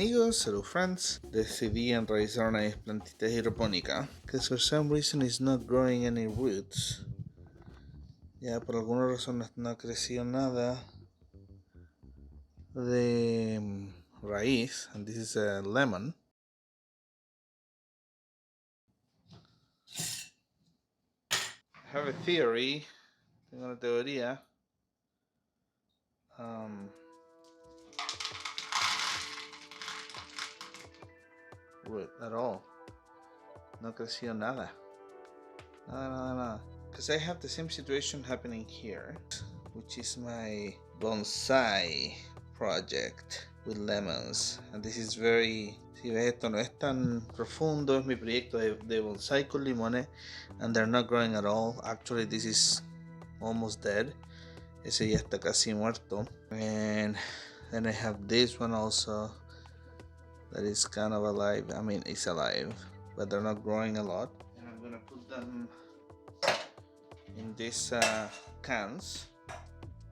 amigos, hello friends. Decidí realizar una plantita hidropónica que for some reason is not growing any roots. Ya por alguna razón no ha crecido nada de raíz. And this is a lemon. I have a theory. Tengo una teoría. Root at all. No creció nada. Nada. Because I have the same situation happening here, which is my bonsai project with lemons. And this is very... Si ves, esto no es tan profundo, es mi proyecto de bonsai con limones, and they're not growing at all. Actually, this is almost dead. Ese ya está casi muerto. And then I have this one also that is kind of alive. I mean, it's alive, but they're not growing a lot. And I'm gonna put them in these cans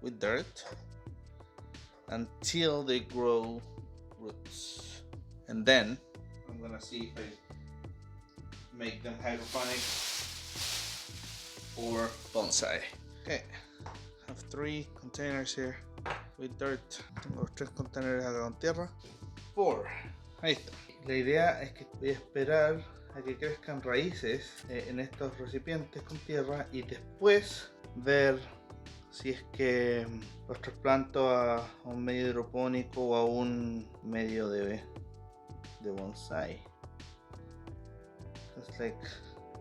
with dirt until they grow roots, and then I'm gonna see if I make them hydroponic or bonsai. Okay, I have 3 containers here with dirt. Tengo 3 containers acá con tierra. 4. Ahí está. La idea es que voy a esperar a que crezcan raíces en estos recipientes con tierra y después ver si es que los trasplanto a un medio hidropónico o a un medio de bonsai. It's like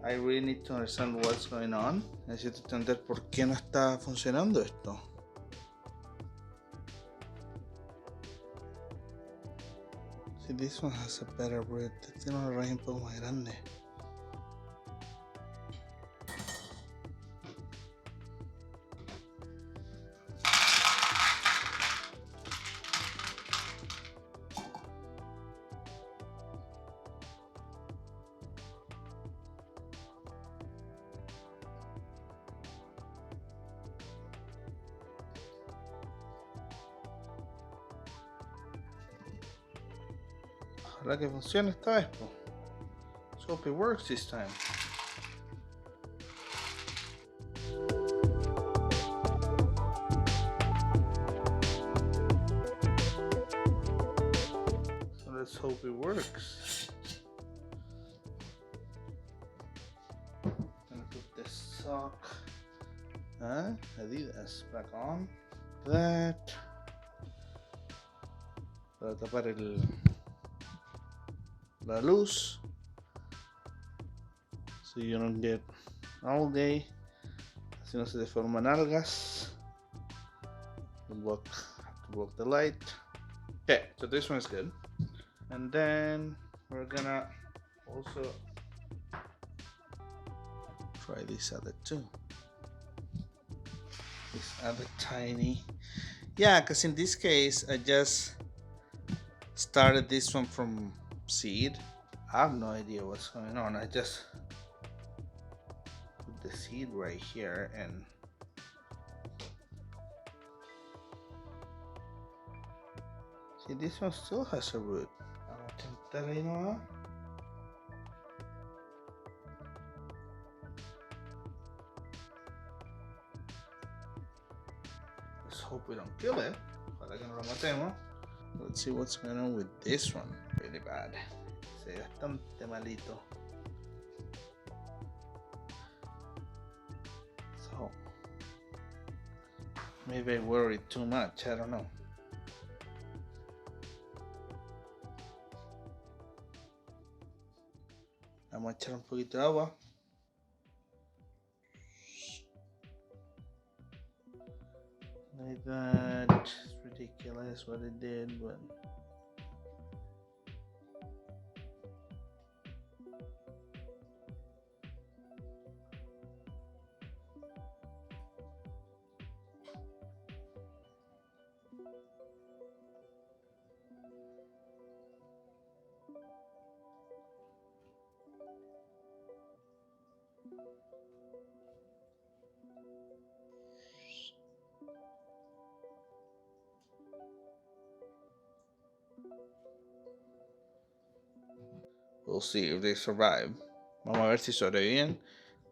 I really need to understand what's going on. Necesito entender por qué no está funcionando esto. See, this one has a better root. Tiene una raíz un poco más grande. Ojalá que funcione esta vez, po. Let's hope it works this time. So let's hope it works. Gonna put this sock, Adidas, back on. That. Para tapar la luz, so you don't get algae, así no se deforman algas. Have to block the light. Okay, so this one is good, and then we're gonna also try this other too. This other tiny, yeah, because in this case I just started this one from seed. I have no idea what's going on. I just put the seed right here and see, this one still has a root. Vamos a intentar ahí nomás. Let's hope we don't kill it. Ojalá que no lo matemos. Let's see what's going on with this one. Really bad. Se ve bastante malito. So maybe I worried too much. I don't know. Vamos a echar un poquito de agua. Like that. It's ridiculous what it did, but We'll see if they survive. Vamos a ver si sobreviven.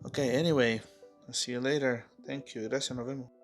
Okay, anyway, I'll see you later. Thank you. Gracias, nos vemos.